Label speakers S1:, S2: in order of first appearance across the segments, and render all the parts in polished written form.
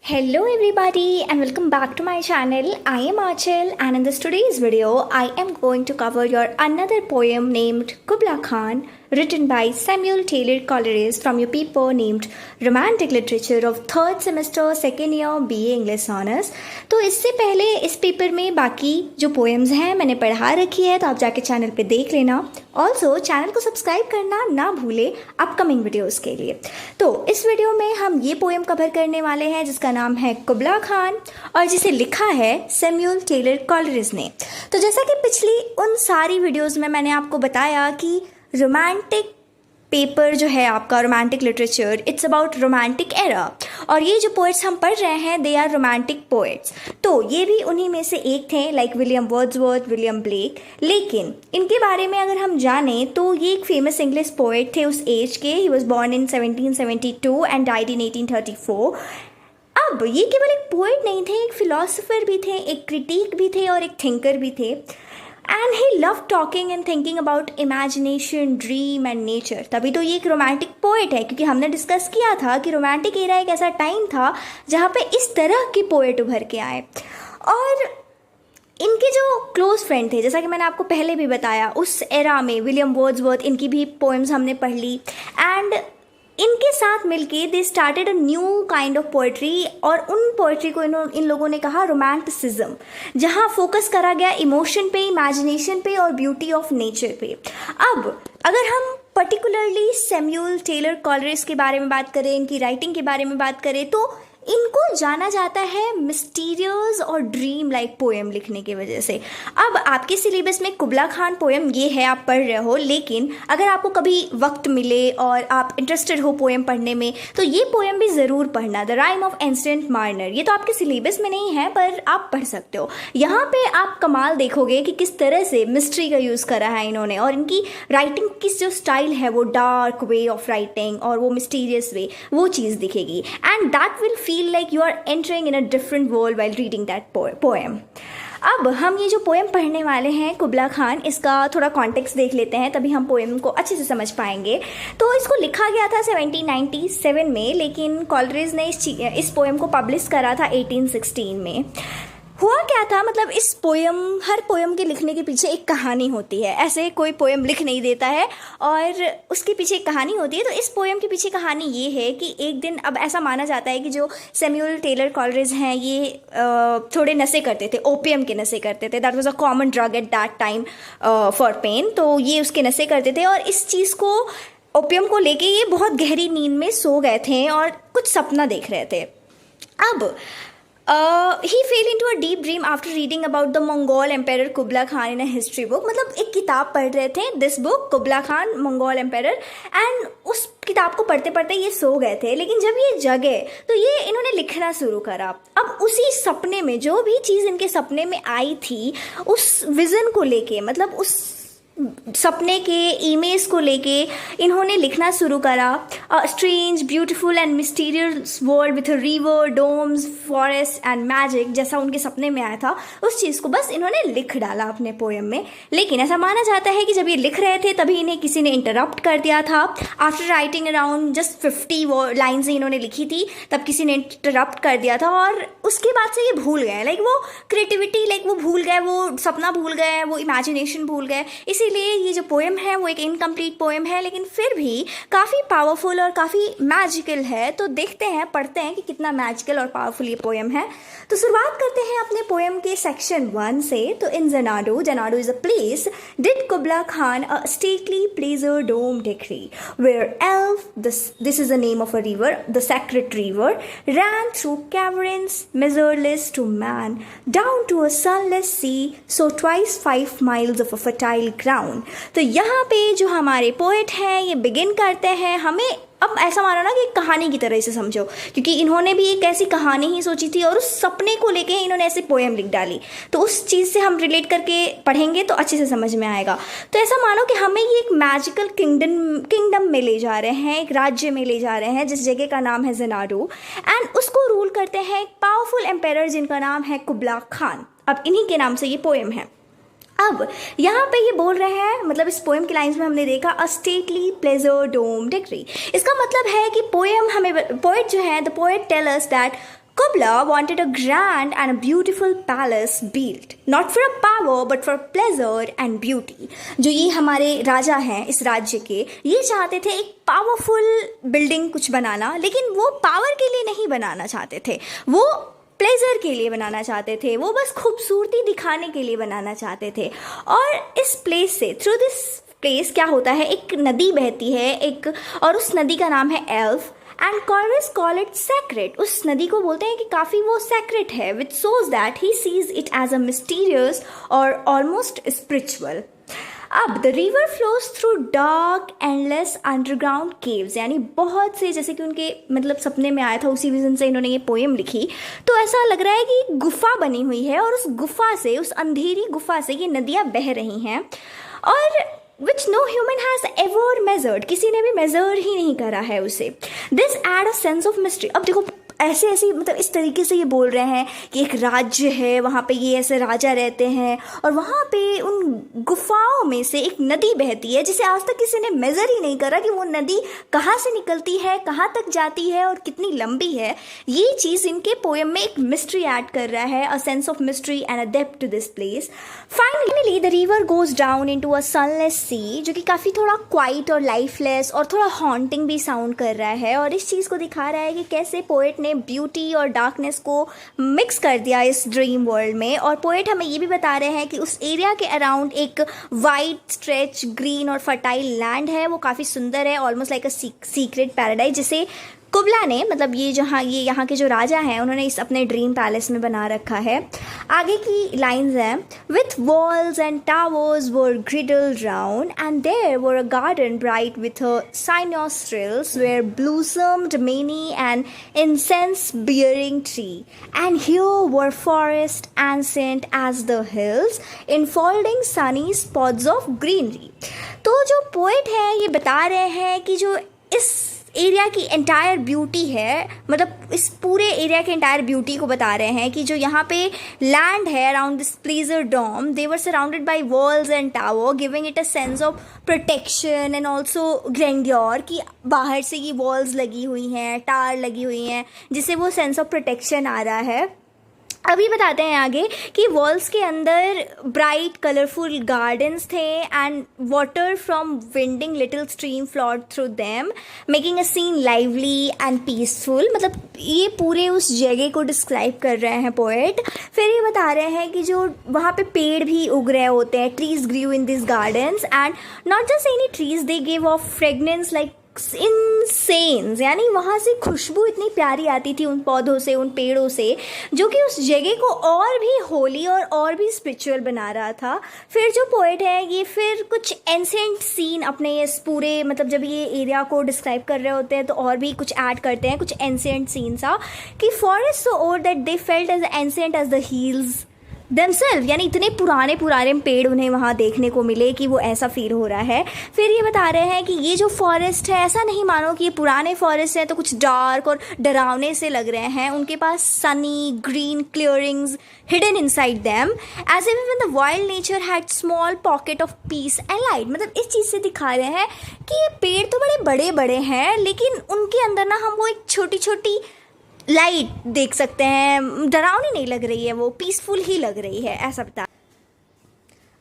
S1: Hello everybody and welcome back to my channel. I am Achal and in this today's video I am going to cover your another poem named Kubla Khan written by Samuel Taylor Coleridge from your paper named Romantic Literature of 3rd semester 2nd year BA English Honors। तो इससे पहले इस paper में बाकी जो poems हैं मैंने पढ़ा रखी है, तो आप जाके चैनल पे देख लेना। ऑल्सो चैनल को सब्सक्राइब करना ना भूले अपकमिंग वीडियोस के लिए। तो इस वीडियो में हम ये पोएम कवर करने वाले हैं जिसका नाम है कुबला खान और जिसे लिखा है सैमुअल टेलर कॉलरिज ने। तो जैसा कि पिछली उन सारी वीडियोस में मैंने आपको बताया कि रोमांटिक पेपर जो है आपका romantic literature, it's about romantic era, और ये जो पोएट्स हम पढ़ रहे हैं दे आर रोमांटिक पोएट्स। तो ये भी उन्हीं में से एक थे, like William Wordsworth, William Blake. लेकिन इनके बारे में अगर हम जानें तो ये एक फेमस इंग्लिश पोएट थे उस एज के। He was born in 1772 and died in 1834। अब ये केवल एक पोएट नहीं थे, एक फिलोसोफर भी थे, एक क्रिटिक भी थे और एक थिंकर भी थे। And he love talking and thinking about imagination, dream and nature. तभी तो ये एक रोमांटिक पोएट है, क्योंकि हमने डिस्कस किया था कि रोमांटिक एरा एक ऐसा टाइम था जहाँ पे इस तरह के पोएट उभर के आए। और इनके जो क्लोज फ्रेंड थे, जैसा कि मैंने आपको पहले भी बताया, उस एरा में विलियम वर्ड्सवर्थ, इनकी भी पोएम्स हमने पढ़ ली। एंड इनके साथ मिलके they started a new kind of poetry, और उन पोएट्री को इन लोगों ने कहा रोमांटिसिज्म, जहाँ फोकस करा गया इमोशन पे, इमेजिनेशन पे और ब्यूटी ऑफ नेचर पे। अब अगर हम पर्टिकुलरली सैमुअल टेलर कॉलरिज के बारे में बात करें, इनकी राइटिंग के बारे में बात करें, तो इनको जाना जाता है मिस्टीरियस और ड्रीम लाइक पोएम लिखने की वजह से। अब आपके सिलेबस में कुबला खान पोएम ये है, आप पढ़ रहे हो, लेकिन अगर आपको कभी वक्त मिले और आप इंटरेस्टेड हो पोएम पढ़ने में तो ये पोएम भी ज़रूर पढ़ना, the rhyme of ancient Marner. ये तो आपके सिलेबस में नहीं है पर आप पढ़ सकते हो। यहाँ पे आप कमाल देखोगे कि किस तरह से मिस्ट्री का यूज़ करा है इन्होंने, और इनकी राइटिंग की जो स्टाइल है वो डार्क वे ऑफ राइटिंग और वो मिस्टीरियस वे, वो चीज़ दिखेगी। And that will feel like you are entering in a different world while reading that poem। अब हम ये जो पोएम पढ़ने वाले हैं कुबला खान, इसका थोड़ा कॉन्टेक्स्ट देख लेते हैं, तभी हम पोएम को अच्छे से समझ पाएंगे। तो इसको लिखा गया था 1797 में, लेकिन कॉलरिज ने इस पोएम को पब्लिश करा था 1816 में। हुआ क्या था, मतलब इस पोएम, हर पोएम के लिखने के पीछे एक कहानी होती है। ऐसे कोई पोएम लिख नहीं देता है और उसके पीछे एक कहानी होती है। तो इस पोएम के पीछे कहानी ये है कि एक दिन, अब ऐसा माना जाता है कि जो सैमुअल टेलर कॉलरिज हैं ये थोड़े नशे करते थे, ओपियम के नशे करते थे। That was a common drug at that time for pain. तो ये उसके नशे करते थे और इस चीज़ को, ओपियम को लेके ये बहुत गहरी नींद में सो गए थे और कुछ सपना देख रहे थे। अब he fell into a deep dream after reading about the Mongol Emperor Kubla Khan in a history book। मतलब एक किताब पढ़ रहे थे, this book Kubla Khan Mongol empire, and उस किताब को पढ़ते पढ़ते ये सो गए थे। लेकिन जब ये जगे तो ये इन्होंने लिखना शुरू करा। अब उसी सपने में, जो भी चीज़ इनके सपने में आई थी, उस विज़न को लेके, मतलब उस सपने के इमेज को लेके इन्होंने लिखना शुरू करा। Strange, beautiful and mysterious world with river, domes, forest and magic, जैसा उनके सपने में आया था उस चीज़ को बस इन्होंने लिख डाला अपने पोएम में। लेकिन ऐसा माना जाता है कि जब ये लिख रहे थे तभी इन्हें किसी ने इंटरप्ट कर दिया था। After writing around just 50 lines इन्होंने लिखी थी, तब किसी ने इंटरप्ट कर दिया था और उसके बाद से ये भूल गए, लाइक वो क्रिएटिविटी, लाइक वो भूल गए, वो सपना भूल गए, वो इमेजिनेशन भूल गए। इसीलिए ये जो पोएम है वो एक इनकम्प्लीट पोएम है, लेकिन फिर भी काफ़ी पावरफुल और काफ़ी मैजिकल है। तो देखते हैं, पढ़ते हैं कि कितना मैजिकल और पावरफुल ये पोएम है। तो शुरुआत करते हैं अपने पोएम के सेक्शन 1 से। तो in Xanadu, Xanadu is a place, did Kubla Khan a stately pleasure dome decree where Alph, this is the name of a river, the sacred river, ran through caverns measureless to man, down to a sunless sea, so twice 5 miles of a fertile ground। तो यहाँ पे जो हमारे poet हैं ये begin करते हैं, हमें अब ऐसा मानो ना कि कहानी की तरह इसे समझो, क्योंकि इन्होंने भी एक ऐसी कहानी ही सोची थी और उस सपने को लेके इन्होंने ऐसे पोएम लिख डाली। तो उस चीज़ से हम रिलेट करके पढ़ेंगे तो अच्छे से समझ में आएगा। तो ऐसा मानो कि हमें ये एक मैजिकल किंगडम में ले जा रहे हैं, एक राज्य में ले जा रहे हैं जिस जगह का नाम है ज़नाडो, एंड उसको रूल करते हैं एक पावरफुल एम्पायर जिनका नाम है कुबला खान। अब इन्हीं के नाम से ये पोएम है। अब यहाँ पे ये बोल रहे हैं, मतलब इस पोएम की लाइंस में हमने देखा a stately pleasure dome decree. इसका मतलब है कि पोएम हमें, पोएट जो है, the poet tell us that Kubla wanted a grand and a beautiful palace built, not for a power but for pleasure and beauty. जो ये हमारे राजा हैं इस राज्य के, ये चाहते थे एक पावरफुल बिल्डिंग कुछ बनाना, लेकिन वो पावर के लिए नहीं बनाना चाहते थे, वो प्लेजर के लिए बनाना चाहते थे, वो बस खूबसूरती दिखाने के लिए बनाना चाहते थे। और इस प्लेस से, थ्रू दिस प्लेस क्या होता है, एक नदी बहती है एक, और उस नदी का नाम है एल्फ, एंड कॉर्विस कॉल इट सेक्रेट। उस नदी को बोलते हैं कि काफ़ी वो सेक्रेट है, which shows that he sees it as a mysterious और ऑलमोस्ट स्पिरिचुअल। अब the river flows through dark endless underground caves, यानी बहुत से, जैसे कि उनके मतलब सपने में आया था, उसी विजन से इन्होंने ये पोएम लिखी, तो ऐसा लग रहा है कि गुफा बनी हुई है और उस गुफा से, उस अंधेरी गुफा से ये नदियाँ बह रही हैं, और which no human has ever measured, किसी ने भी मेजर ही नहीं करा है उसे। This add a sense of mystery. अब देखो ऐसे ऐसे मतलब इस तरीके से ये बोल रहे हैं कि एक राज्य है, वहाँ पे ये ऐसे राजा रहते हैं, और वहाँ पे उन गुफाओं में से एक नदी बहती है जिसे आज तक किसी ने मेज़र ही नहीं करा कि वो नदी कहाँ से निकलती है, कहाँ तक जाती है और कितनी लंबी है। ये चीज़ इनके पोएम में एक मिस्ट्री ऐड कर रहा है, a sense of mystery and a depth to this place. Finally the river goes down into a sunless sea, जो कि काफ़ी थोड़ा क्वाइट और लाइफलेस और थोड़ा हॉन्टिंग भी साउंड कर रहा है, और इस चीज़ को दिखा रहा है कि कैसे पोएट ने ब्यूटी और डार्कनेस को मिक्स कर दिया इस ड्रीम वर्ल्ड में। और पोएट हमें ये भी बता रहे हैं कि उस एरिया के अराउंड एक वाइड स्ट्रेच ग्रीन और फर्टाइल लैंड है, वो काफ़ी सुंदर है, almost like a secret paradise, जिसे कुबला ने, मतलब ये यहाँ के जो राजा हैं, उन्होंने इस अपने ड्रीम पैलेस में बना रखा है। आगे की लाइंस हैं, with walls and towers were girdled round and there were a garden bright with cynostrils where blossomed many an incense bearing tree, and here were forests ancient as the hills enfolding sunny spots of greenery। तो जो poet है ये बता रहे हैं कि जो इस एरिया की एंटायर ब्यूटी है, मतलब इस पूरे एरिया के एंटायर ब्यूटी को बता रहे हैं कि जो यहाँ पे लैंड है around this pleasure dome, they were surrounded by walls and tower, giving it a sense of protection and also grandeur, कि बाहर से ये वॉल्स लगी हुई हैं, टावर लगी हुई हैं, जिससे वो सेंस ऑफ प्रोटेक्शन आ रहा है। अभी बताते हैं आगे कि वॉल्स के अंदर ब्राइट कलरफुल गार्डन्स थे and water from winding little stream flowed through them making a scene lively and peaceful. मतलब ये पूरे उस जगह को डिस्क्राइब कर रहे हैं पोएट। फिर ये बता रहे हैं कि जो वहाँ पे पेड़ भी उग रहे होते हैं, trees grew in this gardens and not just any trees, they give off fragrance like incense, यानी वहाँ से खुशबू इतनी प्यारी आती थी उन पौधों से, उन पेड़ों से, जो कि उस जगह को और भी होली और भी स्पिरिचुअल बना रहा था। फिर जो पोएट है ये फिर कुछ एंसेंट सीन अपने इस पूरे, मतलब जब ये एरिया को डिस्क्राइब कर रहे होते हैं तो और भी कुछ ऐड करते हैं, कुछ एंसेंट सीन सा, कि forest so old that they felt as ancient as the hills themselves, यानी इतने पुराने पुराने पेड़ उन्हें वहाँ देखने को मिले कि वो ऐसा फील हो रहा है। फिर ये बता रहे हैं कि ये जो फॉरेस्ट है, ऐसा नहीं मानो कि ये पुराने फॉरेस्ट हैं तो कुछ डार्क और डरावने से लग रहे हैं, उनके पास sunny green clearings hidden inside them as if when the wild nature had small pocket of peace and light. मतलब इस चीज़ से दिखा रहे हैं कि ये पेड़ तो बड़े बड़े बड़े हैं, लेकिन उनके अंदर ना हम वो एक छोटी छोटी लाइट देख सकते हैं, डरावनी नहीं लग रही है, वो पीसफुल ही लग रही है, ऐसा बता।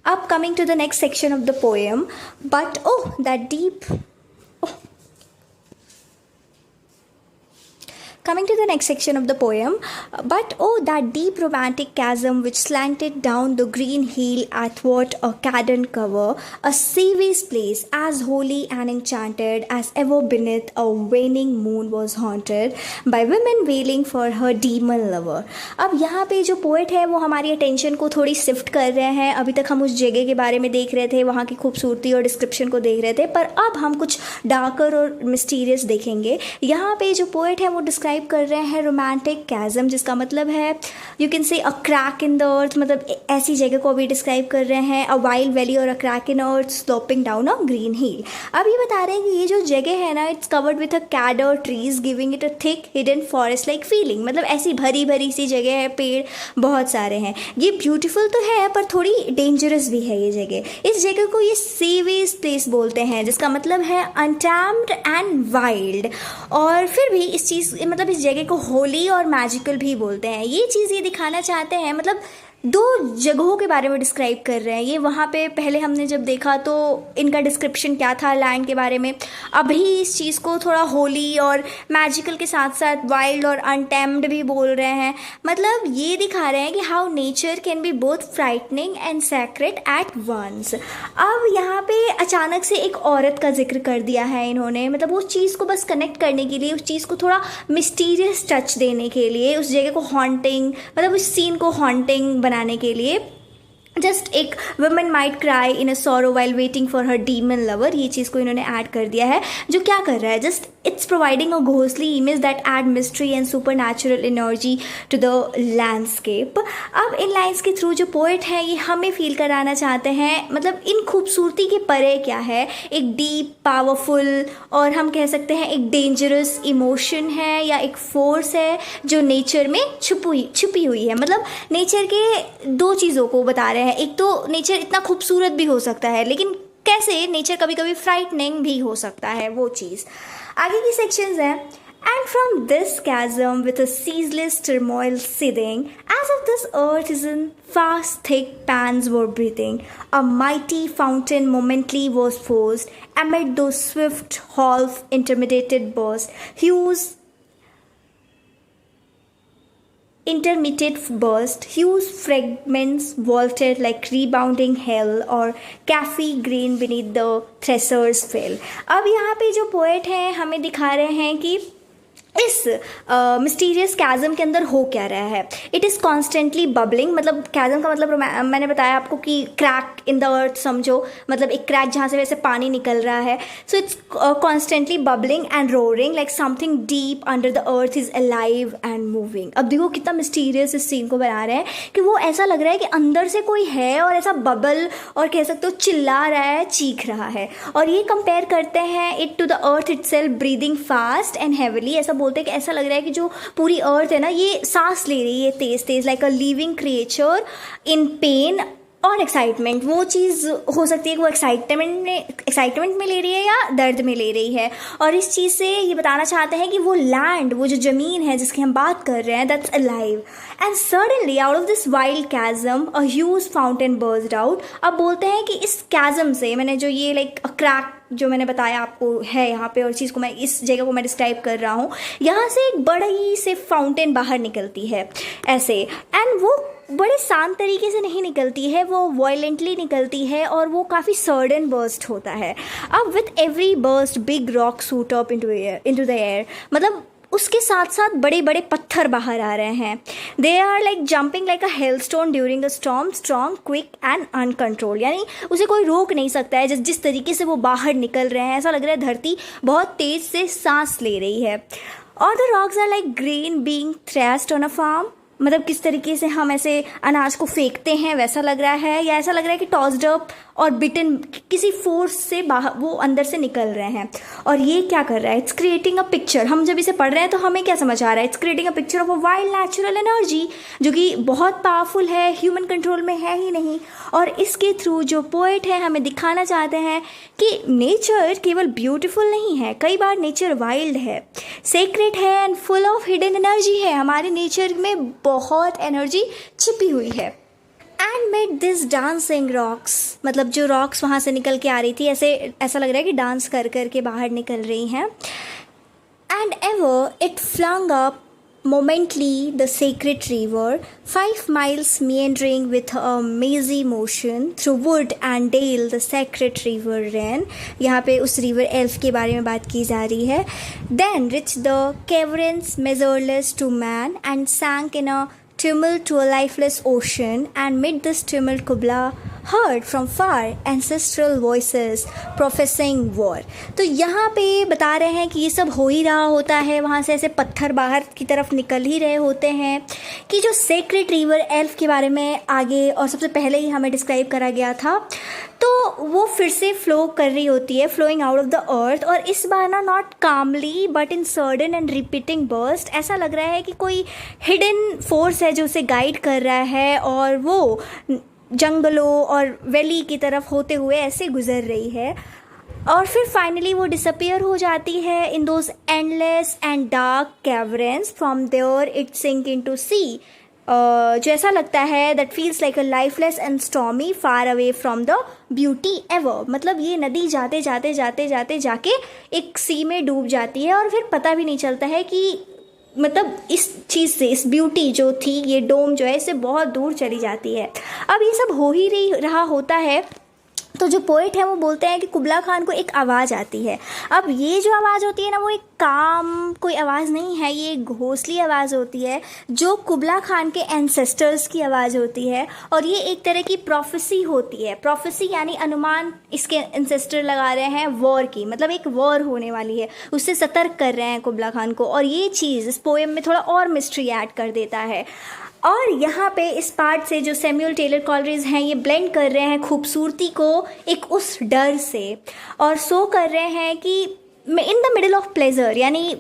S1: अब coming to the next section of the poem, but oh that deep Coming to the next section of the poem, but oh that deep romantic chasm which slanted down the green hill athwart a cadent cover, a seaways place as holy and enchanted as ever beneath a waning moon was haunted by women wailing for her demon lover। अब यहाँ पे जो poet है वो हमारी attention को थोड़ी shift कर रहे हैं। अभी तक हम उस जगह के बारे में देख रहे थे, वहाँ की खूबसूरती और डिस्क्रिप्शन को देख रहे थे, पर अब हम कुछ डार्कर और मिस्टीरियस देखेंगे। यहाँ पे जो पोएट है वो डिस्क्राइब कर रहे हैं रोमांटिक कैज़म, जिसका मतलब है you can say a crack in the earth, मतलब ऐसी जगह को भी डिस्क्राइब कर रहे हैं, अ वाइल्ड वैली और a crack in earth sloping down a green hill. अब ये बता रहे हैं कि ये जो जगह है ना, it's covered with a cadre trees giving it a thick hidden forest like feeling. मतलब ऐसी भरी भरी सी जगह है, पेड़ बहुत सारे हैं, ये ब्यूटीफुल तो है पर थोड़ी डेंजरस भी है ये जगह। इस जगह को ये सेवेज प्लेस बोलते हैं, जिसका मतलब है अनटैम्ड एंड वाइल्ड। और फिर भी इस चीज़ मतलब इस जगह को होली और मैजिकल भी बोलते हैं। ये चीज़ ये दिखाना चाहते हैं, मतलब दो जगहों के बारे में डिस्क्राइब कर रहे हैं ये। वहाँ पे पहले हमने जब देखा तो इनका डिस्क्रिप्शन क्या था लैंड के बारे में, अभी इस चीज़ को थोड़ा होली और मैजिकल के साथ साथ वाइल्ड और अनटेम्ड भी बोल रहे हैं। मतलब ये दिखा रहे हैं कि how nature can be both frightening and sacred at once. अब यहाँ पे अचानक से एक औरत का जिक्र कर दिया है इन्होंने, मतलब उस चीज़ को बस कनेक्ट करने के लिए, उस चीज़ को थोड़ा मिस्टीरियस टच देने के लिए, उस जगह को हॉन्टिंग, मतलब उस सीन को हॉन्टिंग बनाने के लिए। जस्ट एक women might cry in a sorrow while waiting for her demon lover, ये चीज़ को इन्होंने ऐड कर दिया है। जो क्या कर रहा है, just it's providing a ghostly image that add mystery and super natural energy to the landscape. अब इन लाइन्स के थ्रू जो पोएट है ये हमें फील कराना चाहते हैं, मतलब इन खूबसूरती के परे क्या है, एक डीप पावरफुल और हम कह सकते हैं एक डेंजरस इमोशन है या एक फोर्स है जो नेचर में छुपी हुई है। मतलब नेचर के दो चीज़ों को बता रहे हैं, एक तो नेचर इतना खूबसूरत भी हो सकता है, लेकिन कैसे नेचर कभी कभी फ्राइटनिंग भी हो सकता है, वो चीज़। आगे की सेक्शंस हैं, and from this chasm with a ceaseless turmoil seething, as if this earth is in fast thick pans were breathing, a mighty fountain momently was forced amid those swift half intermitted bursts, whose fragments vaulted like rebounding hail or cafe grain beneath the thresher's fell। अब यहाँ पे जो poet हैं हमें दिखा रहे हैं कि इस मिस्टीरियस कैज़म के अंदर हो क्या रहा है। इट इज़ कॉन्स्टेंटली बबलिंग, मतलब कैज़म का मतलब मैंने बताया आपको कि क्रैक इन द अर्थ समझो, मतलब एक क्रैक जहाँ से वैसे पानी निकल रहा है। So it's constantly bubbling and roaring like something deep under the earth is alive and moving. अब देखो कितना मिस्टीरियस इस सीन को बना रहे हैं कि वो ऐसा लग रहा है कि अंदर से कोई है और ऐसा बबल और कह सकते हो चिल्ला रहा है, चीख रहा है। और ये कंपेयर करते हैं it to the earth itself breathing fast and heavily. ऐसा बोलते हैं कि ऐसा लग रहा है कि जो पूरी अर्थ है ना ये सांस ले रही है तेज तेज, like a living creature in pain और एक्साइटमेंट। वो चीज़ हो सकती है कि वो एक्साइटमेंट में ले रही है या दर्द में ले रही है। और इस चीज़ से ये बताना चाहते हैं कि वो लैंड, वो जो ज़मीन है जिसकी हम बात कर रहे हैं, that's alive. And suddenly out of this wild chasm a huge fountain burst out. अब बोलते हैं कि इस कैज़म से, मैंने जो ये लाइक क्रैक जो मैंने बताया आपको है यहाँ पे, और चीज़ को मैं इस जगह को मैं डिस्क्राइब कर रहा हूँ, यहाँ से एक बड़ी से फाउंटेन बाहर निकलती है ऐसे। एंड वो बड़े शांत तरीके से नहीं निकलती है, वो वायलेंटली निकलती है और वो काफ़ी सडन बर्स्ट होता है। अब with every burst big rock shoot up into the air, मतलब उसके साथ साथ बड़े बड़े पत्थर बाहर आ रहे हैं। They are like jumping like a hailstone during a storm, strong quick and uncontrol. यानी उसे कोई रोक नहीं सकता है। जिस तरीके से वो बाहर निकल रहे हैं, ऐसा लग रहा है धरती बहुत तेज से सांस ले रही है। और the rocks are like grain being threshed on a farm, मतलब किस तरीके से हम ऐसे अनाज को फेंकते हैं वैसा लग रहा है, या ऐसा लग रहा है कि टॉस्ड अप और बिटन किसी फोर्स से बाहर वो अंदर से निकल रहे हैं। और ये क्या कर रहा है, इट्स क्रिएटिंग अ पिक्चर। हम जब इसे पढ़ रहे हैं तो हमें क्या समझ आ रहा है, it's creating a picture of a wild natural energy जो कि बहुत पावरफुल है, ह्यूमन कंट्रोल में है ही नहीं। और इसके थ्रू जो पोएट है हमें दिखाना चाहते हैं कि नेचर केवल ब्यूटीफुल नहीं है, कई बार नेचर वाइल्ड है, सेक्रेट है and full of hidden energy है। हमारे नेचर में बहुत एनर्जी छिपी हुई है। And made this dancing rocks, मतलब जो रॉक्स वहाँ से निकल के आ रही थी, ऐसा लग रहा है कि डांस कर कर के बाहर निकल रही हैं। And ever it flung up momently the sacred river, 5 miles meandering with a mazy motion through wood and dale the sacred river ran। यहाँ पे उस river elf के बारे में बात की जा रही है। Then reached the caverns measureless to man and sank in a tumult to a lifeless ocean, and mid this tumult Kubla heard from far ancestral voices professing war। तो यहाँ पे बता रहे हैं कि ये सब हो ही रहा होता है, वहाँ से ऐसे पत्थर बाहर की तरफ निकल ही रहे होते हैं कि जो सेक्रेट रिवर एल्फ के बारे में आगे और सबसे पहले ही हमें डिस्क्राइब करा गया था, तो वो फिर से फ्लो कर रही होती है, flowing out of the earth. और इस बार ना not calmly but in sudden and repeating burst. ऐसा लग रहा है कि कोई हिडन फोर्स है जो उसे गाइड कर रहा है और वो जंगलों और वैली की तरफ होते हुए ऐसे गुजर रही है। और फिर फाइनली वो डिसअपियर हो जाती है in those endless and dark caverns, from there it sink into sea, जो ऐसा लगता है that feels like a lifeless and stormy far away from the beauty ever. मतलब ये नदी जाते जाते जाते जाते जाके एक सी में डूब जाती है और फिर पता भी नहीं चलता है कि मतलब इस चीज़ से, इस ब्यूटी जो थी, ये डोम जो है इससे बहुत दूर चली जाती है। अब ये सब हो ही रहा होता है तो जो पोइट है वो बोलते हैं कि कुबला खान को एक आवाज़ आती है। अब ये जो आवाज़ होती है ना, वो एक काम कोई आवाज़ नहीं है, ये एक घोंसली आवाज़ होती है जो कुबला खान के एंसेस्टर्स की आवाज़ होती है। और ये एक तरह की प्रोफेसी होती है। प्रोफेसी यानी अनुमान इसके एंसेस्टर लगा रहे हैं वॉर की, मतलब एक वॉर होने वाली है, उससे सतर्क कर रहे हैं कुबला खान को। और ये चीज़ इस पोएम में थोड़ा और मिस्ट्री ऐड कर देता है। और यहाँ पे इस पार्ट से जो सैमुअल टेलर कॉलरिज हैं ये ब्लेंड कर रहे हैं खूबसूरती को एक उस डर से, और सो कर रहे हैं कि in the middle of pleasure, यानी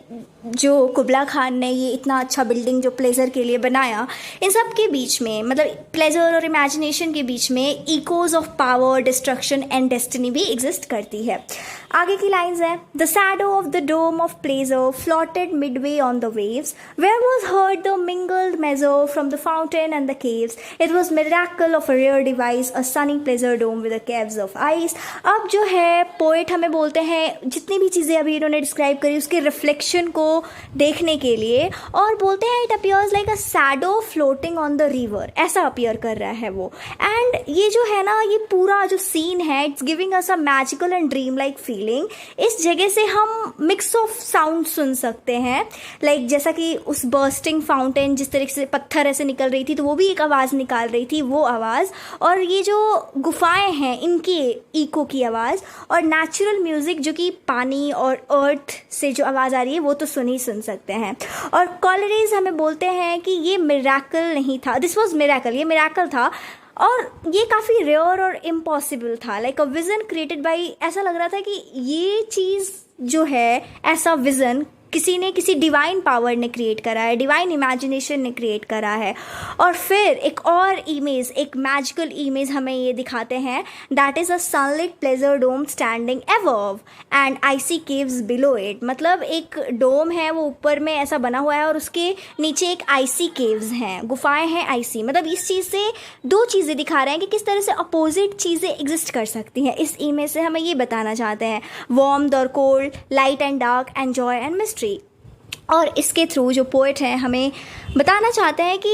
S1: जो कुबला खान ने ये इतना अच्छा बिल्डिंग जो प्लेजर के लिए बनाया, इन सब के बीच में, मतलब प्लेजर और इमेजिनेशन के बीच में echoes of power, destruction and destiny भी एग्जिस्ट करती है। आगे की लाइन्स हैं, the shadow of the dome of pleasure floated midway on the waves, where was heard the mingled measure from the fountain and the caves, it was miracle of a rare device, a sunny pleasure dome with the caves of ice. अब जो है poet हमें बोलते हैं जितनी भी चीज़ें अभी इन्होंने डिस्क्राइब करी उसके रिफ्लेक्शन को देखने के लिए, और बोलते हैं it appears like a shadow floating on the river, ऐसा अपीयर कर रहा है वो। एंड ये जो है ना, ये पूरा जो सीन है, it's giving us a magical and dream like feeling. इस जगह से हम मिक्स ऑफ साउंड सुन सकते हैं, लाइक जैसा कि उस बर्स्टिंग फाउंटेन जिस तरीके से पत्थर ऐसे निकल रही थी तो वो भी एक आवाज़ निकाल रही थी, वो आवाज़, और ये जो गुफाएं हैं इनकी इको की आवाज़, और नेचुरल म्यूज़िक जो कि पानी और अर्थ से जो आवाज़ आ रही है वो तो सुन सकते हैं। और कॉलरीज हमें बोलते हैं कि ये मिरेकल नहीं था, दिस वॉज मिरेकल, ये मिरेकल था, और ये काफ़ी रेयर और इम्पॉसिबल था, like a vision created by, ऐसा लग रहा था कि ये चीज़ जो है, ऐसा विज़न किसी डिवाइन पावर ने क्रिएट करा है, डिवाइन इमेजिनेशन ने क्रिएट करा है। और फिर एक और इमेज, एक मैजिकल इमेज हमें ये दिखाते हैं, that is a sunlit pleasure dome standing above and icy caves below it. मतलब एक डोम है वो ऊपर में ऐसा बना हुआ है और उसके नीचे एक आइसी केव्स हैं, गुफाएं हैं आइसी। मतलब इस चीज़ से दो चीज़ें दिखा रहे हैं कि किस तरह से अपोजिट चीज़ें एग्जिस्ट कर सकती हैं। इस इमेज से हमें ये बताना चाहते हैं, वार्म और cold, light and dark and Joy and mystery. और इसके थ्रू जो पोएट हैं हमें बताना चाहते हैं कि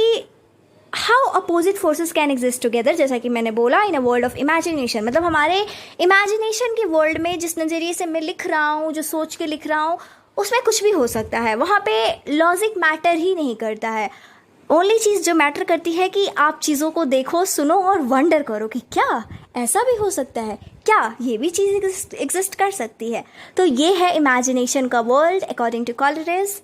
S1: how opposite forces can exist together, जैसा कि मैंने बोला, इन अ वर्ल्ड ऑफ इमेजिनेशन। मतलब हमारे इमेजिनेशन के वर्ल्ड में जिस नज़रिए से मैं लिख रहा हूँ, जो सोच के लिख रहा हूँ, उसमें कुछ भी हो सकता है, वहाँ पे लॉजिक मैटर ही नहीं करता है। ओनली चीज़ जो मैटर करती है कि आप चीज़ों को देखो, सुनो और वंडर करो कि क्या ऐसा भी हो सकता है, क्या ये भी चीज़ एग्जिस्ट कर सकती है। तो ये है इमेजिनेशन का वर्ल्ड अकॉर्डिंग टू कॉलरिज।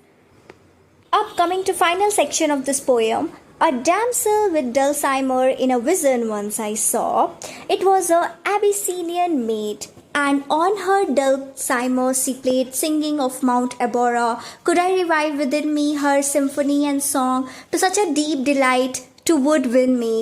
S1: अब coming to final section of this poem, a damsel with dulcimer in a vision once I saw. It was a Abyssinian maid, and on her dulcimer she played, singing of Mount Abora. Could I revive within me her symphony and song, to such a deep delight to would win me,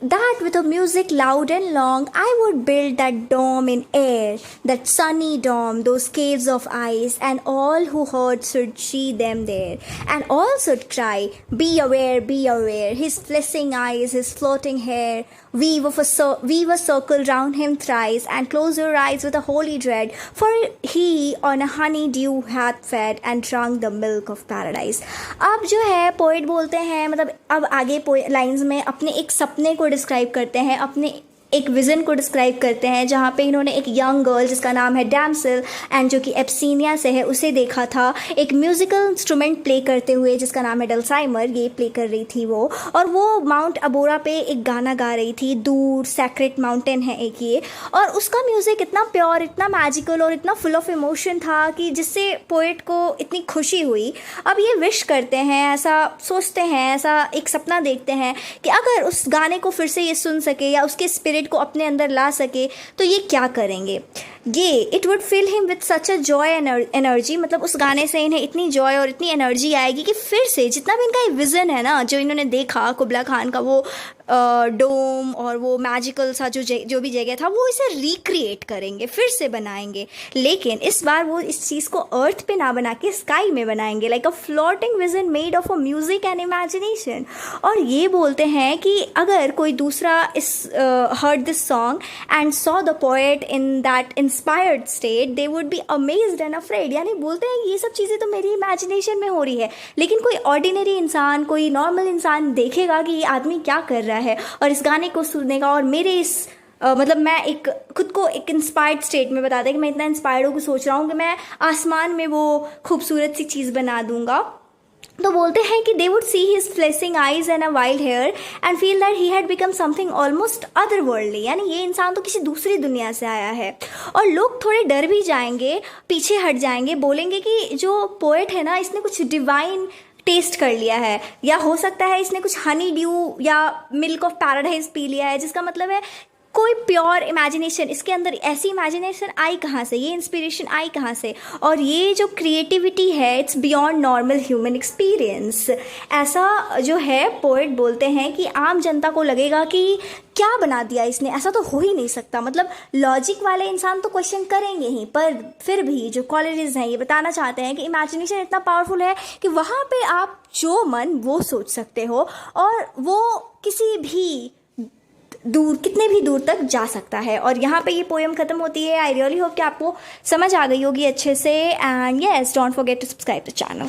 S1: that with a music loud and long I would build that dome in air, that sunny dome, those caves of ice, and all who heard should see them there, and all should cry, be aware, his flashing eyes, his floating hair, weave a circle round him thrice, and close your eyes with a holy dread, for he on a honey dew hath fed and drunk the milk of paradise. अब जो है poet बोलते हैं, मतलब अब आगे lines में अपने एक सपने को डिस्क्राइब करते हैं, अपने एक विज़न को डिस्क्राइब करते हैं, जहाँ पे इन्होंने एक यंग गर्ल जिसका नाम है डैमसिल एंड जो कि एब्सीनिया से है उसे देखा था, एक म्यूज़िकल इंस्ट्रूमेंट प्ले करते हुए जिसका नाम है डल्साइमर, ये प्ले कर रही थी वो, और वो माउंट अबोरा पे एक गाना गा रही थी, दूर सैक्रेड माउंटेन है एक ये, और उसका म्यूज़िक इतना प्योर, इतना मैजिकल और इतना फुल ऑफ इमोशन था कि जिससे पोएट को इतनी खुशी हुई। अब ये विश करते हैं, ऐसा सोचते हैं, ऐसा एक सपना देखते हैं कि अगर उस गाने को फिर से ये सुन सके या उसके स्पिरिट स्पिरिट को अपने अंदर ला सके तो ये क्या करेंगे। ये it would fill him with such a joy energy, मतलब उस गाने से इन्हें इतनी जॉय और इतनी एनर्जी आएगी कि फिर से जितना भी इनका विज़न है ना, जो इन्होंने देखा कुबला खान का वो डोम और वो मैजिकल सा जो भी जगह था, वो इसे रिक्रिएट करेंगे, फिर से बनाएंगे। लेकिन इस बार वो इस चीज़ को अर्थ पे ना बना के स्काई में बनाएंगे, like a floating vision made of a music and imagination. और ये बोलते हैं कि अगर कोई दूसरा इस heard this song and saw the poet in that inspired state, they would be amazed and afraid. यानी बोलते हैं ये सब चीज़ें तो मेरी इमेजिनेशन में हो रही है, लेकिन कोई ऑर्डिनरी इंसान, कोई नॉर्मल इंसान देखेगा कि ये आदमी क्या कर रहा है और इस गाने को सुनेगा, और मेरे इस मतलब मैं एक खुद को एक इंस्पायर्ड स्टेट में बताता है कि मैं इतना इंस्पायर्ड होकर सोच रहा हूँ कि मैं आसमान में वो खूबसूरत सी चीज़ बना दूंगा। तो बोलते हैं कि they would see his flashing eyes and a wild hair and feel that he had become something almost other worldly, यानी ये इंसान तो किसी दूसरी दुनिया से आया है। और लोग थोड़े डर भी जाएंगे, पीछे हट जाएंगे, बोलेंगे कि जो पोएट है ना, इसने कुछ डिवाइन टेस्ट कर लिया है, या हो सकता है इसने कुछ हनी ड्यू या मिल्क ऑफ पैराडाइज पी लिया है, जिसका मतलब है कोई प्योर इमेजिनेशन इसके अंदर, ऐसी इमेजिनेशन आई कहाँ से, ये इंस्पिरेशन आई कहाँ से, और ये जो क्रिएटिविटी है it's beyond normal human experience. ऐसा जो है पोएट बोलते हैं कि आम जनता को लगेगा कि क्या बना दिया इसने, ऐसा तो हो ही नहीं सकता। मतलब लॉजिक वाले इंसान तो क्वेश्चन करेंगे ही, पर फिर भी जो कॉलेजेस हैं ये बताना चाहते हैं कि इमेजिनेशन इतना पावरफुल है कि वहाँ पे आप जो मन वो सोच सकते हो, और वो किसी भी दूर, कितने भी दूर तक जा सकता है। और यहाँ पे ये पोएम ख़त्म होती है। आई रियली होप कि आपको समझ आ गई होगी अच्छे से। And yes, don't forget to subscribe the channel.